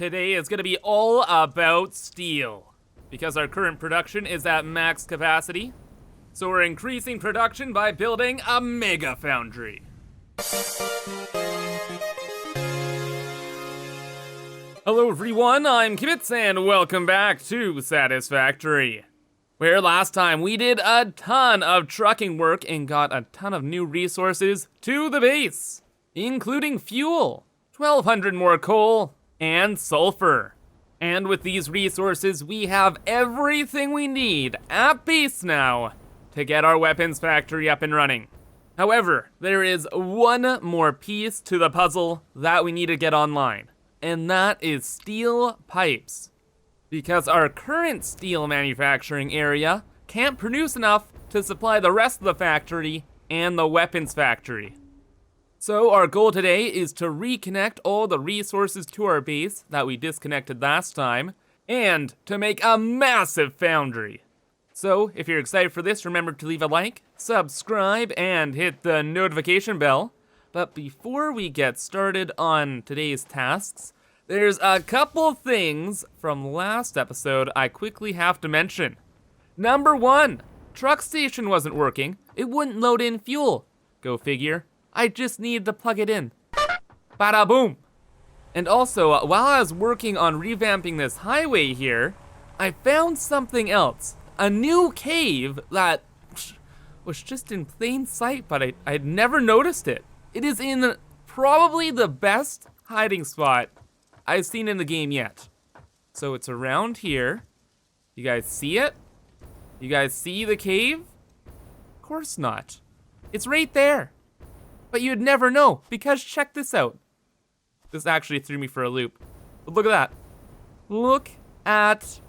Today is gonna be all about steel, because our current production is at max capacity. So we're increasing production by building a mega foundry. Hello everyone, I'm Kibitz and welcome back to Satisfactory, where last time we did a ton of trucking work and got a ton of new resources to the base, including fuel, 1,200 more coal, and sulfur. And with these resources, we have everything we need at base now to get our weapons factory up and running. However, there is one more piece to the puzzle that we need to get online, and that is steel pipes. Because our current steel manufacturing area can't produce enough to supply the rest of the factory and the weapons factory. So our goal today is to reconnect all the resources to our base that we disconnected last time, and to make a massive foundry. So if you're excited for this, remember to leave a like, subscribe, and hit the notification bell. But before we get started on today's tasks, there's a couple things from last episode I quickly have to mention. Number one, truck station wasn't working. It wouldn't load in fuel. Go figure. I just needed to plug it in. Bada boom. And also, while I was working on revamping this highway here, I found something else. A new cave that was just in plain sight, but I'd never noticed it. It is in probably the best hiding spot I've seen in the game yet. So it's around here. You guys see it? You guys see the cave? Of course not. It's right there. But you'd never know, because check this out. This actually threw me for a loop. But look at that. Look at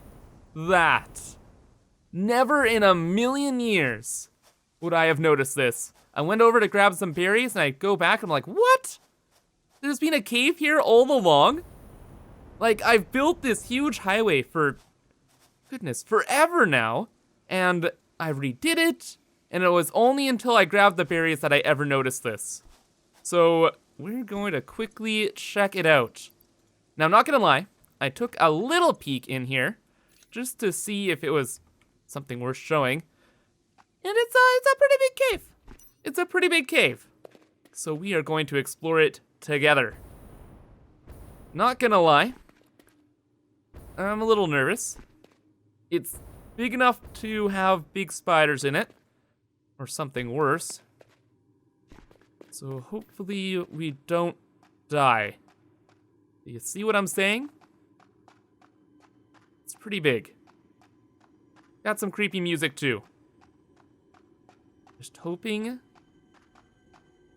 that. Never in a million years would I have noticed this. I went over to grab some berries and I go back and I'm like, what? There's been a cave here all along? Like, I've built this huge highway for, goodness, forever now. And I redid it. And it was only until I grabbed the berries that I ever noticed this. So we're going to quickly check it out. Now, I'm not gonna lie, I took a little peek in here just to see if it was something worth showing. And it's a pretty big cave. It's a pretty big cave. So we are going to explore it together. Not gonna lie, I'm a little nervous. It's big enough to have big spiders in it. Or something worse. So hopefully we don't die. Do you see what I'm saying? It's pretty big. Got some creepy music too. Just hoping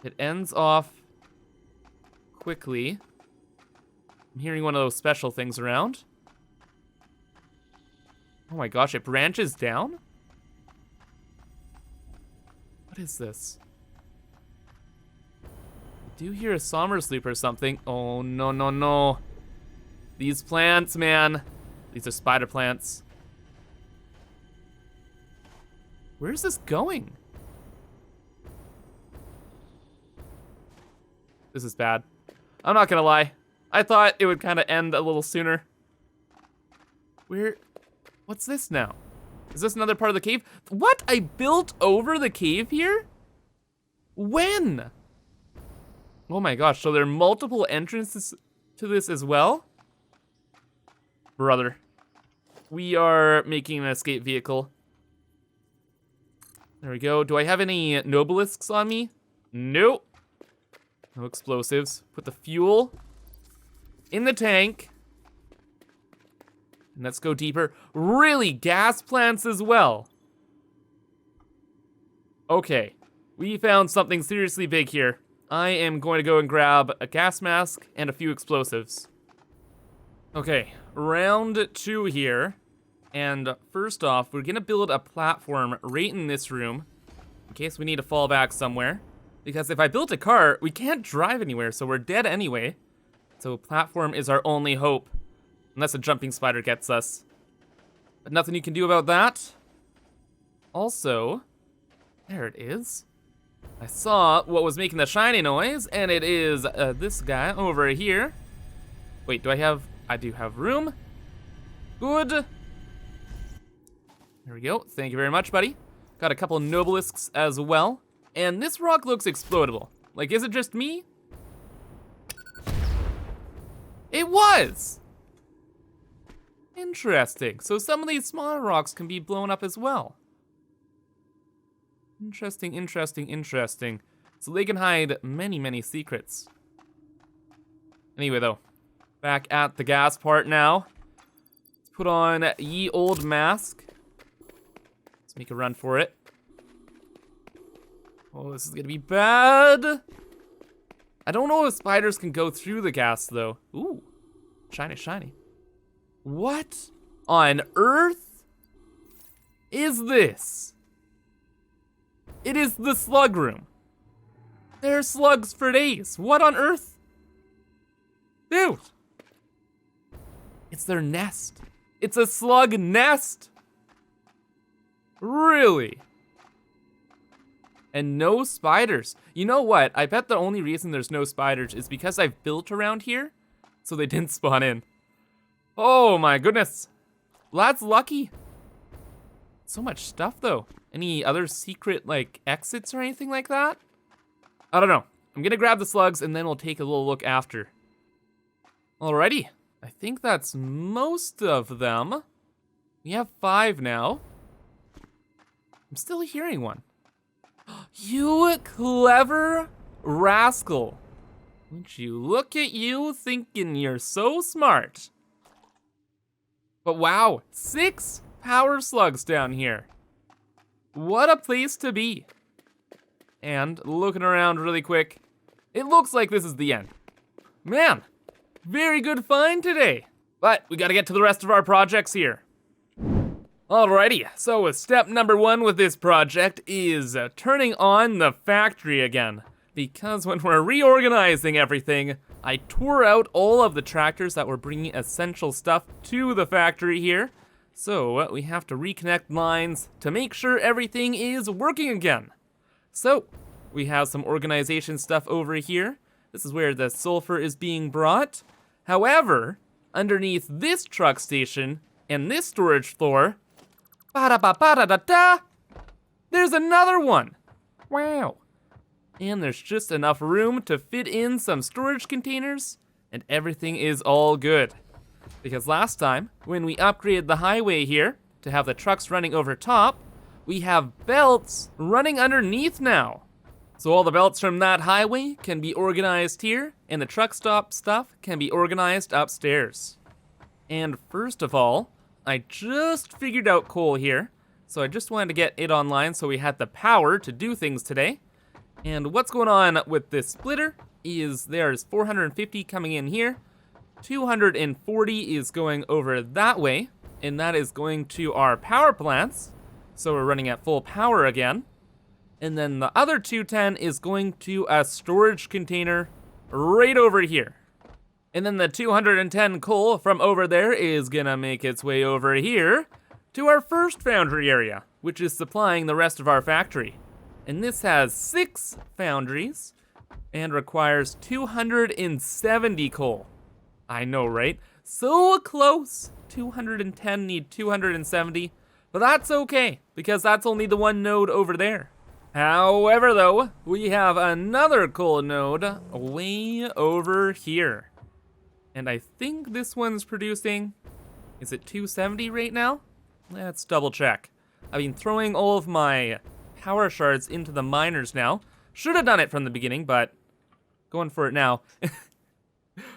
it ends off quickly. I'm hearing one of those special things around. Oh my gosh, it branches down? What is this? I do hear a Sommer's loop or something. Oh, no, no, no. These plants, man. These are spider plants. Where is this going? This is bad. I'm not gonna lie. I thought it would kind of end a little sooner. What's this now? Is this another part of the cave? What? I built over the cave here? When? Oh my gosh, so there are multiple entrances to this as well? Brother. We are making an escape vehicle. There we go. Do I have any nobelisks on me? Nope. No explosives. Put the fuel in the tank. And let's go deeper. Really, gas plants as well. Okay, we found something seriously big here. I am going to go and grab a gas mask and a few explosives. Okay, round 2 here. And first off, we're gonna build a platform right in this room in case we need to fall back somewhere. Because if I built a car, we can't drive anywhere, so we're dead anyway. So a platform is our only hope. Unless a jumping spider gets us. But nothing you can do about that. Also, there it is. I saw what was making the shiny noise, and it is this guy over here. Wait, do I have I do have room. Good. There we go. Thank you very much, buddy. Got a couple nobelisks as well. And this rock looks explodable. Like, is it just me? It was! Interesting. So some of these smaller rocks can be blown up as well. Interesting, interesting, interesting. So they can hide many, many secrets. Anyway, though, back at the gas part now. Let's put on ye old mask. Let's make a run for it. Oh, this is gonna be bad. I don't know if spiders can go through the gas, though. Ooh, shiny, shiny. What on earth is this? It is the slug room. There are slugs for days. What on earth? Dude. It's their nest. It's a slug nest. Really? And no spiders. You know what? I bet the only reason there's no spiders is because I've built around here, so they didn't spawn in. Oh my goodness. Well, that's lucky. So much stuff though. Any other secret like exits or anything like that? I don't know. I'm gonna grab the slugs and then we'll take a little look after. Alrighty. I think that's most of them. We have 5 now. I'm still hearing one. You clever rascal. Won't you look at you thinking you're so smart. But wow, 6 power slugs down here. What a place to be. And looking around really quick, it looks like this is the end. Man, very good find today. But we gotta get to the rest of our projects here. Alrighty, so step number 1 with this project is turning on the factory again. Because when we're reorganizing everything, I tore out all of the tractors that were bringing essential stuff to the factory here. So we have to reconnect lines to make sure everything is working again. So we have some organization stuff over here. This is where the sulfur is being brought. However, underneath this truck station and this storage floor, ba-da-ba-ba-da-da-da, there's another one. Wow. And there's just enough room to fit in some storage containers, and everything is all good. Because last time, when we upgraded the highway here to have the trucks running over top, we have belts running underneath now. So all the belts from that highway can be organized here, and the truck stop stuff can be organized upstairs. And first of all, I just figured out coal here, so I just wanted to get it online so we had the power to do things today. And what's going on with this splitter is there's 450 coming in here, 240 is going over that way, and that is going to our power plants, so we're running at full power again. And then the other 210 is going to a storage container right over here. And then the 210 coal from over there is gonna make its way over here to our first foundry area, which is supplying the rest of our factory. And this has 6 foundries and requires 270 coal. I know, right? So close. 210 need 270, but that's okay because that's only the one node over there. However, though, we have another coal node way over here. And I think this one's producing, is it 270 right now? Let's double check. I've been throwing all of my power shards into the miners now. Should have done it from the beginning, but going for it now.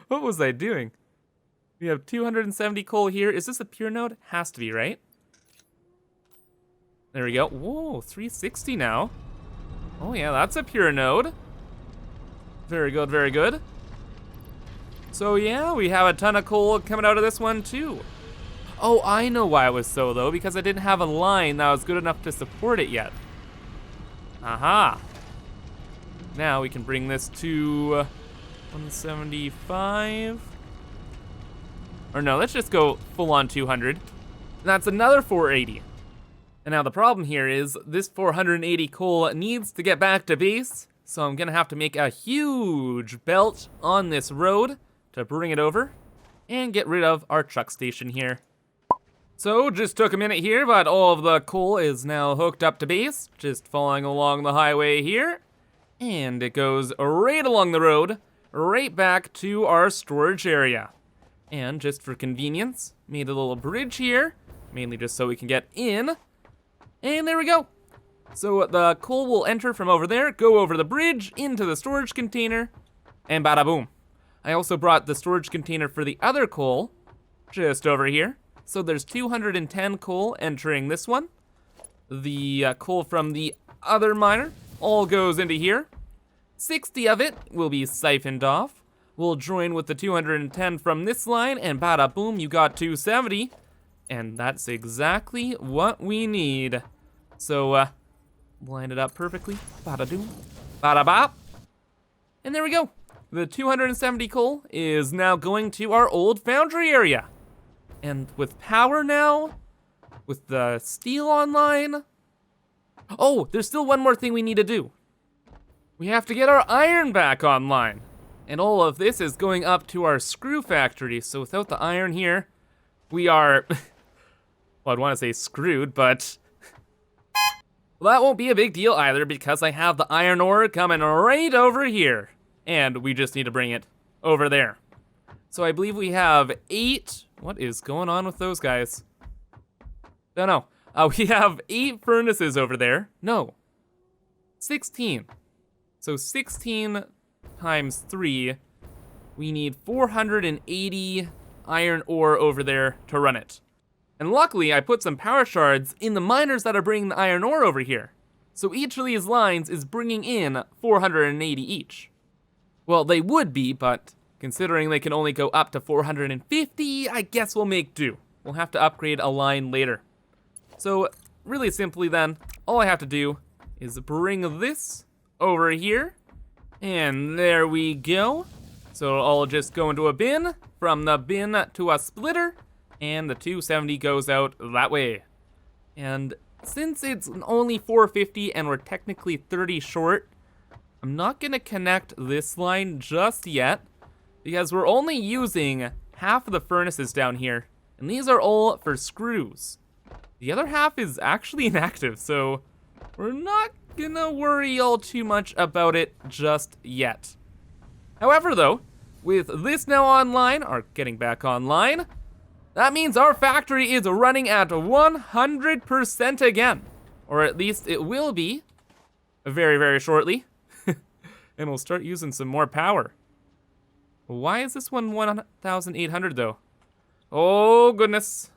What was I doing? We have 270 coal here. Is this a pure node? Has to be, right? There we go. Whoa, 360 now. Oh yeah, that's a pure node. Very good, very good. So yeah, we have a ton of coal coming out of this one too. Oh, I know why it was so though, because I didn't have a line that was good enough to support it yet. Aha. Now we can bring this to 175. Or no, let's just go full on 200. And that's another 480. And now the problem here is this 480 coal needs to get back to base, so I'm gonna have to make a huge belt on this road to bring it over. and get rid of our truck station here. So just took a minute here, but all of the coal is now hooked up to base, just following along the highway here. And it goes right along the road, right back to our storage area. And just for convenience, made a little bridge here, mainly just so we can get in. And there we go. So the coal will enter from over there, go over the bridge, into the storage container, and bada boom. I also brought the storage container for the other coal, just over here. So there's 210 coal entering this one. The coal from the other miner all goes into here. 60 of it will be siphoned off. We'll join with the 210 from this line, and bada boom, you got 270. And that's exactly what we need. So, line it up perfectly. Bada doom, bada bop. And there we go. The 270 coal is now going to our old foundry area. And with power now, with the steel online. Oh, there's still one more thing we need to do. We have to get our iron back online. And all of this is going up to our screw factory. So without the iron here, we are, well, I'd want to say screwed, but well, that won't be a big deal either because I have the iron ore coming right over here. And we just need to bring it over there. So I believe we have 8, what is going on with those guys? Don't know. We have 8 furnaces over there. No, 16. So 16 times 3, we need 480 iron ore over there to run it. And luckily, I put some power shards in the miners that are bringing the iron ore over here. So each of these lines is bringing in 480 each. Well, they would be, but considering they can only go up to 450, I guess we'll make do. We'll have to upgrade a line later. So really simply then, all I have to do is bring this over here, and there we go. So I'll just go into a bin, from the bin to a splitter, and the 270 goes out that way. And since it's only 450 and we're technically 30 short, I'm not gonna connect this line just yet, because we're only using half of the furnaces down here, and these are all for screws. The other half is actually inactive, so we're not gonna worry all too much about it just yet. However though, with this now online, or getting back online, that means our factory is running at 100% again. Or at least it will be very, very shortly. And we'll start using some more power. Why is this one 1,800 though? Oh goodness.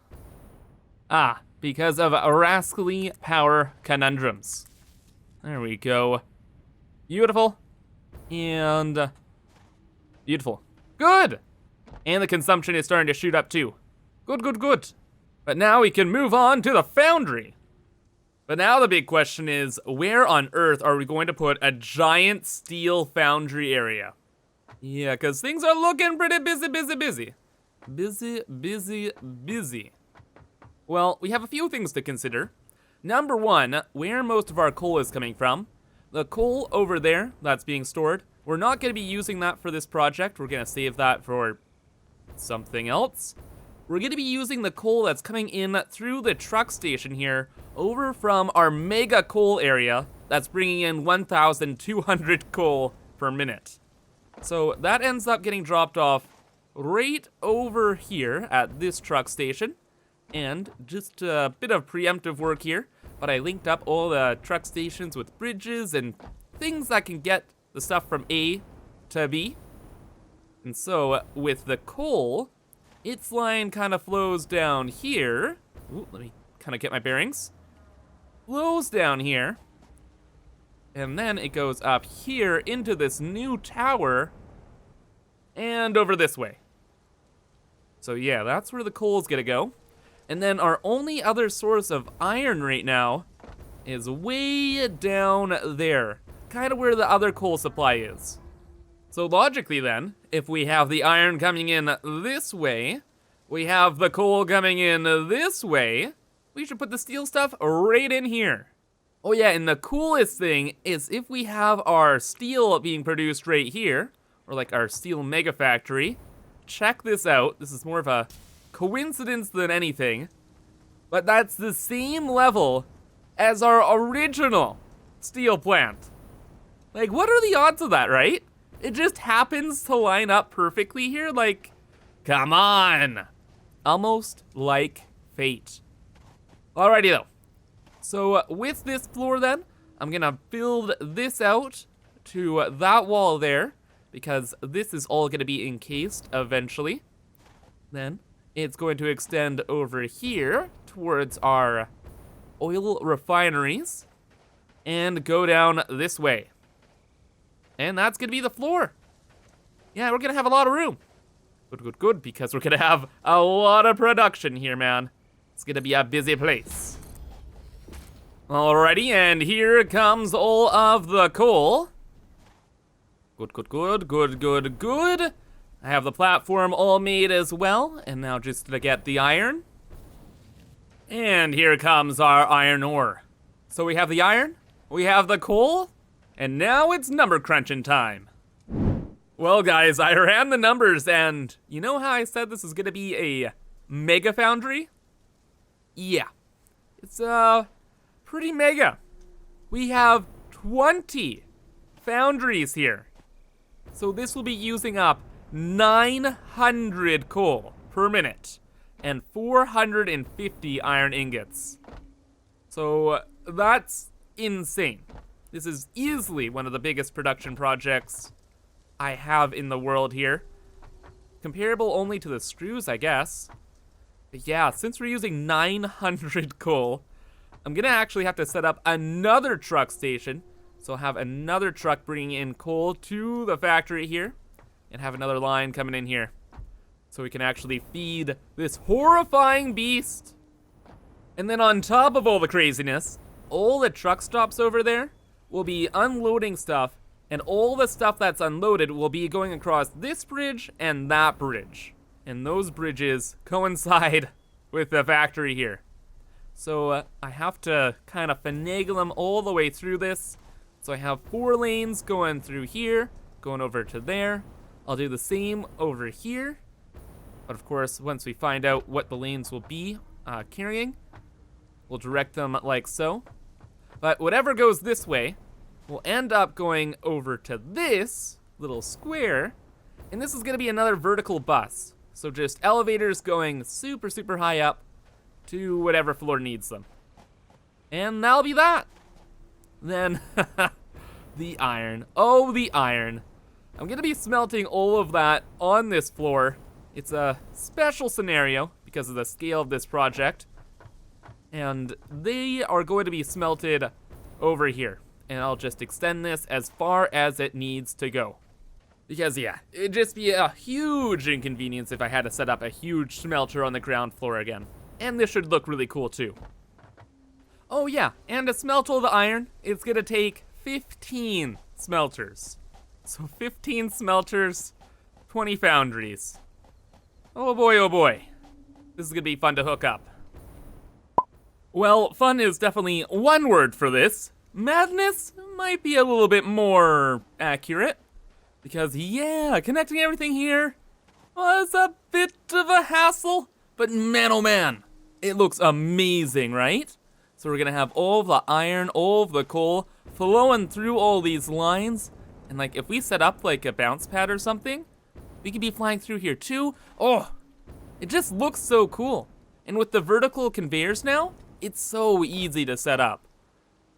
Ah, because of rascally power conundrums. There we go. Beautiful. And beautiful. Good! And the consumption is starting to shoot up too. Good, good, good. But now we can move on to the foundry. But now the big question is, where on earth are we going to put a giant steel foundry area? Yeah, because things are looking pretty busy, busy, busy. Busy, busy, busy. Well, we have a few things to consider. Number one, where most of our coal is coming from. The coal over there that's being stored, we're not going to be using that for this project. We're going to save that for something else. We're going to be using the coal that's coming in through the truck station here over from our mega coal area that's bringing in 1,200 coal per minute. So that ends up getting dropped off right over here at this truck station. And just a bit of preemptive work here, but I linked up all the truck stations with bridges and things that can get the stuff from A to B. And so with the coal, its line kind of flows down here. Ooh, let me kind of get my bearings. Flows down here. And then it goes up here into this new tower and over this way. So yeah, that's where the coal's gonna go. And then our only other source of iron right now is way down there, kind of where the other coal supply is. So logically then, if we have the iron coming in this way, we have the coal coming in this way, we should put the steel stuff right in here. Oh yeah, and the coolest thing is if we have our steel being produced right here, or like our steel mega factory, check this out. This is more of a coincidence than anything, but that's the same level as our original steel plant. Like, what are the odds of that, right? It just happens to line up perfectly here. Like, come on. Almost like fate. Alrighty though. So with this floor then, I'm gonna build this out to that wall there, because this is all gonna be encased eventually. Then it's going to extend over here towards our oil refineries and go down this way. And that's gonna be the floor. Yeah, we're gonna have a lot of room. Good, because we're gonna have a lot of production here, man. It's gonna be a busy place. Alrighty, and here comes all of the coal. Good. I have the platform all made as well, and now just to get the iron. And here comes our iron ore. So we have the iron, we have the coal, and now it's number crunching time. Well guys, I ran the numbers, and you know how I said this is gonna be a mega foundry? Yeah, it's pretty mega. We have 20 foundries here. So this will be using up 900 coal per minute and 450 iron ingots. So that's insane. This is easily one of the biggest production projects I have in the world here. Comparable only to the screws, I guess. But yeah, since we're using 900 coal, I'm gonna actually have to set up another truck station. So I'll have another truck bringing in coal to the factory here, and have another line coming in here. So we can actually feed this horrifying beast. And then on top of all the craziness, all the truck stops over there will be unloading stuff, and all the stuff that's unloaded will be going across this bridge and that bridge. And those bridges coincide with the factory here. So I have to kind of finagle them all the way through this. So I have 4 lanes going through here, going over to there. I'll do the same over here. But of course, once we find out what the lanes will be carrying, we'll direct them like so. But whatever goes this way will end up going over to this little square, and this is gonna be another vertical bus. So just elevators going super high up to whatever floor needs them. And that'll be that. Then, the iron. Oh, the iron. I'm gonna be smelting all of that on this floor. It's a special scenario because of the scale of this project. And they are going to be smelted over here. And I'll just extend this as far as it needs to go. Because yeah, it'd just be a huge inconvenience if I had to set up a huge smelter on the ground floor again. And this should look really cool too. Oh yeah, and to smelt all the iron, it's gonna take 15 smelters. So 15 smelters, 20 foundries. Oh boy. This is gonna be fun to hook up. Well, fun is definitely one word for this. Madness might be a little bit more accurate. Because yeah, connecting everything here was a bit of a hassle. But man, oh man, it looks amazing, right? So we're gonna have all the iron, all of the coal flowing through all these lines. And like if we set up like a bounce pad or something, we could be flying through here too. Oh, it just looks so cool. And with the vertical conveyors now, it's so easy to set up.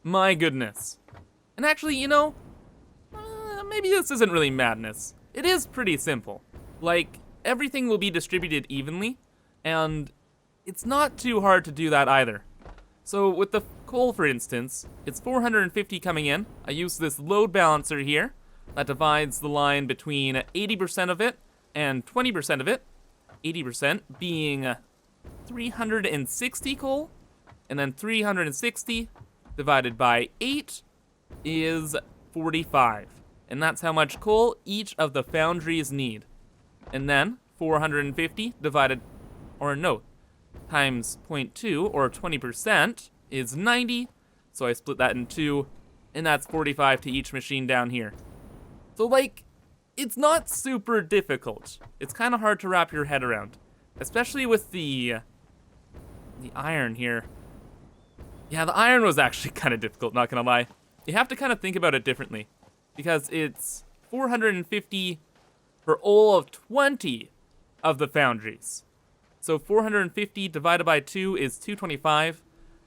My goodness. And actually, you know, maybe this isn't really madness. It is pretty simple. Like, everything will be distributed evenly, and it's not too hard to do that either. So with the coal, for instance, it's 450 coming in. I use this load balancer here that divides the line between 80% of it and 20% of it. 80% being 360 coal, and then 360 divided by 8 is 45. And that's how much coal each of the foundries need. And then 450 divided, or no, times 0.2 or 20% is 90. So I split that in 2, and that's 45 to each machine down here. So like, it's not super difficult. It's kind of hard to wrap your head around, especially with the iron here. Yeah, the iron was actually kind of difficult, not gonna lie. You have to kind of think about it differently, because it's 450 for all of 20 of the foundries. So 450 divided by 2 is 225,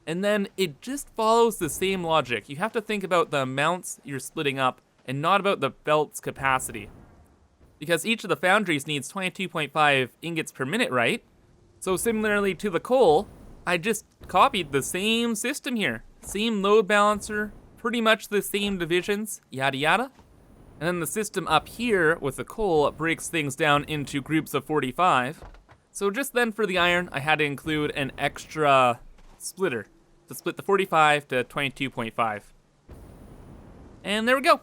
and then it just follows the same logic. You have to think about the amounts you're splitting up and not about the belt's capacity. Because each of the foundries needs 22.5 ingots per minute, right? So similarly to the coal, I just copied the same system here. Same load balancer, pretty much the same divisions, yada yada. And then the system up here with the coal breaks things down into groups of 45. So just then for the iron, I had to include an extra splitter to split the 45 to 22.5. And there we go.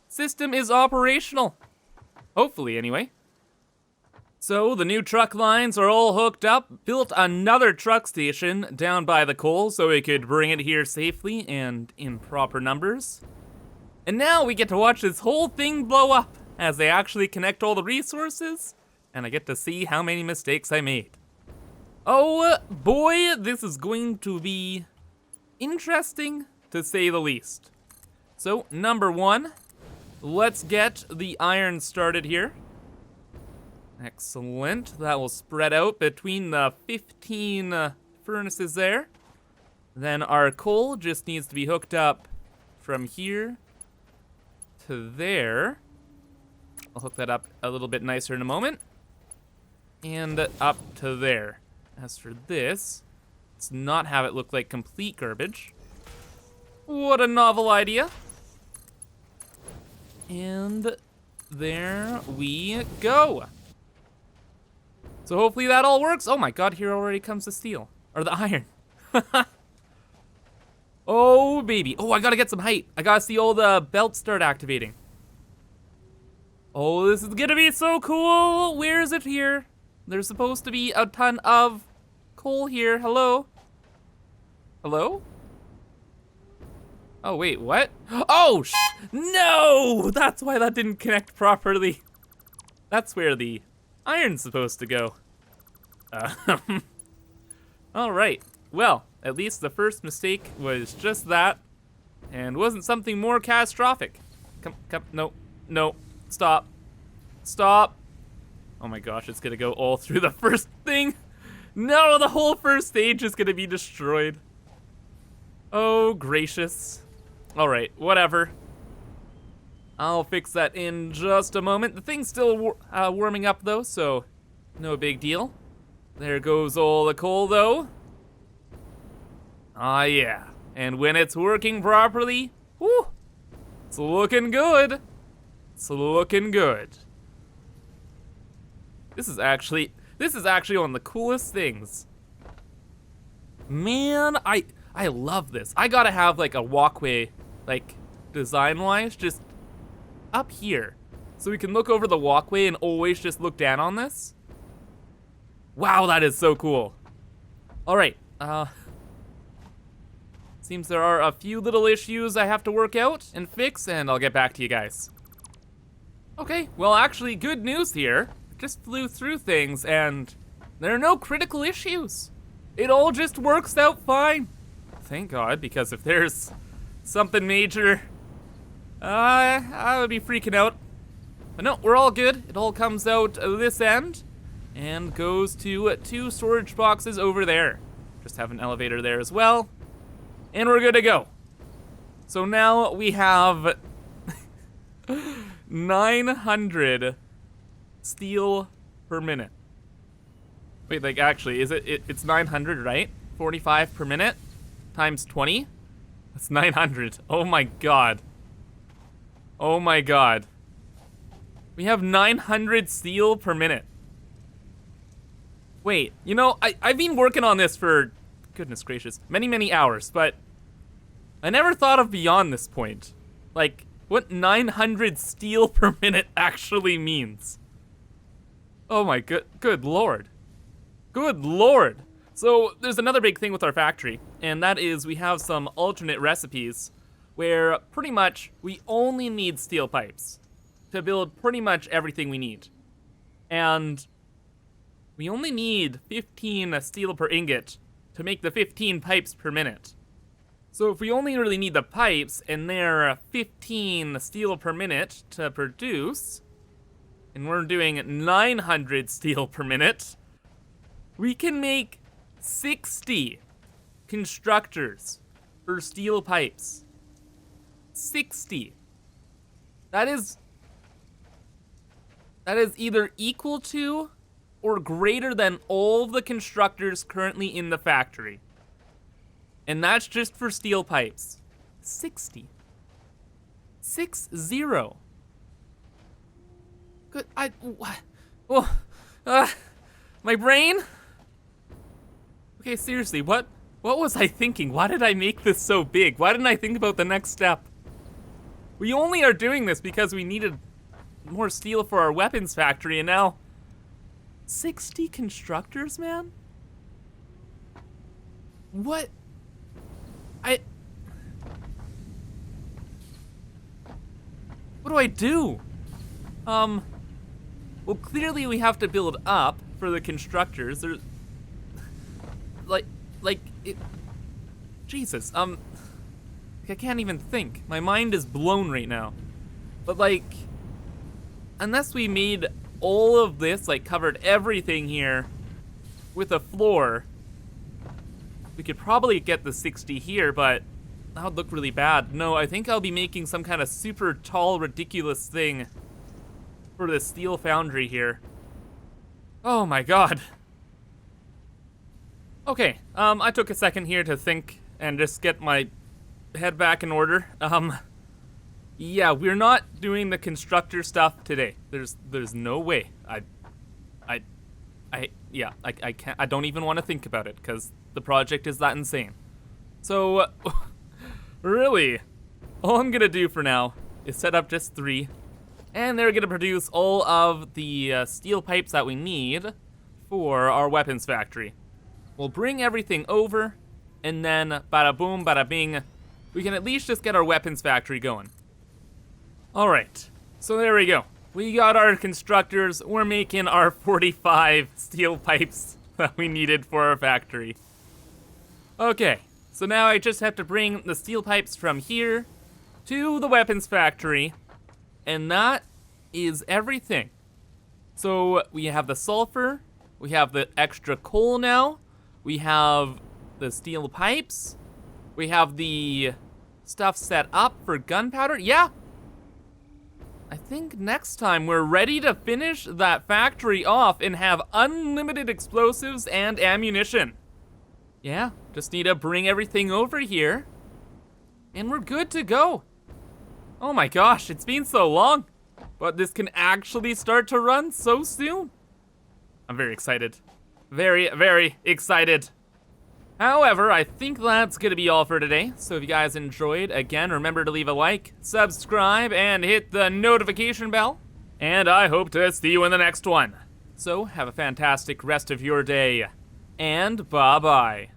System is operational. Hopefully, anyway. So the new truck lines are all hooked up, built another truck station down by the coal so we could bring it here safely and in proper numbers. And now we get to watch this whole thing blow up as they actually connect all the resources, and I get to see how many mistakes I made. Oh boy, this is going to be interesting to say the least. So number one, let's get the iron started here. Excellent. That will spread out between the 15 furnaces there. Then our coal just needs to be hooked up from here to there. I'll hook that up a little bit nicer in a moment. And up to there. As for this, let's not have it look like complete garbage. What a novel idea. And there we go. So hopefully that all works. Oh my god, here already comes the steel. Or the iron. Oh baby. Oh, I gotta get some height. I gotta see all the belts start activating. Oh, this is gonna be so cool. Where is it here? There's supposed to be a ton of coal here. Hello? Hello? Oh wait, what? Oh, no! That's why that didn't connect properly. That's where the iron's supposed to go. All right. Well, at least the first mistake was just that, and wasn't something more catastrophic. Come, no, stop. Oh my gosh, it's gonna go all through the first thing. No, the whole first stage is gonna be destroyed. Oh, gracious. All right, whatever. I'll fix that in just a moment. The thing's still warming up though, so no big deal. There goes all the coal though. Ah yeah, and when it's working properly, whoo, it's looking good. It's looking good. This is actually one of the coolest things. Man, I love this. I gotta have like a walkway, like design-wise, just up here, so we can look over the walkway and always just look down on this. Wow, that is so cool. All right, seems there are a few little issues I have to work out and fix, and I'll get back to you guys. Okay, well actually good news here. Just flew through things and there are no critical issues. It all just works out fine. Thank God, because if there's something major, I would be freaking out. But no, we're all good. It all comes out this end and goes to 2 storage boxes over there. Just have an elevator there as well. And we're good to go. So now we have 900 steel per minute. Wait, like actually, it's 900, right? 45 per minute times 20? That's 900. Oh my god. Oh my god. We have 900 steel per minute. Wait, you know, I've been working on this for, goodness gracious, many hours, but I never thought of beyond this point. Like, what 900 steel per minute actually means. Oh my good lord. Good lord. So there's another big thing with our factory, and that is we have some alternate recipes where pretty much we only need steel pipes. to build pretty much everything we need. And we only need 15 steel per ingot to make the 15 pipes per minute. So if we only really need the pipes, and they're 15 steel per minute to produce, and we're doing 900 steel per minute, we can make 60 constructors for steel pipes. 60. That is either equal to or greater than all the constructors currently in the factory. And that's just for steel pipes. 60. 60. Good. My brain? Okay, seriously, what was I thinking? Why did I make this so big? Why didn't I think about the next step? We only are doing this because we needed more steel for our weapons factory, and now 60 constructors, man? What? What do I do? Well, clearly we have to build up for the constructors. There's Jesus, I can't even think. My mind is blown right now. But like, unless we made all of this, like covered everything here with a floor, we could probably get the 60 here, but that would look really bad. No, I think I'll be making some kind of super tall, ridiculous thing for the steel foundry here. Oh my god. Okay, I took a second here to think and just get my head back in order. Yeah, we're not doing the constructor stuff today. There's no way. I can't, I don't even want to think about it, because the project is that insane. So, really, all I'm gonna do for now is set up just 3, and they're gonna produce all of the steel pipes that we need for our weapons factory. We'll bring everything over, and then bada boom, bada bing, we can at least just get our weapons factory going. Alright, so there we go. We got our constructors, we're making our 45 steel pipes that we needed for our factory. Okay, so now I just have to bring the steel pipes from here to the weapons factory, and that is everything. So we have the sulfur, we have the extra coal now, we have the steel pipes, we have the stuff set up for gunpowder. Yeah, I think next time we're ready to finish that factory off and have unlimited explosives and ammunition. Yeah, just need to bring everything over here, and we're good to go. Oh my gosh, it's been so long, but this can actually start to run so soon. I'm very excited. Very, very excited. However, I think that's gonna be all for today. So if you guys enjoyed, again, remember to leave a like, subscribe, and hit the notification bell. And I hope to see you in the next one. So have a fantastic rest of your day, and bye-bye.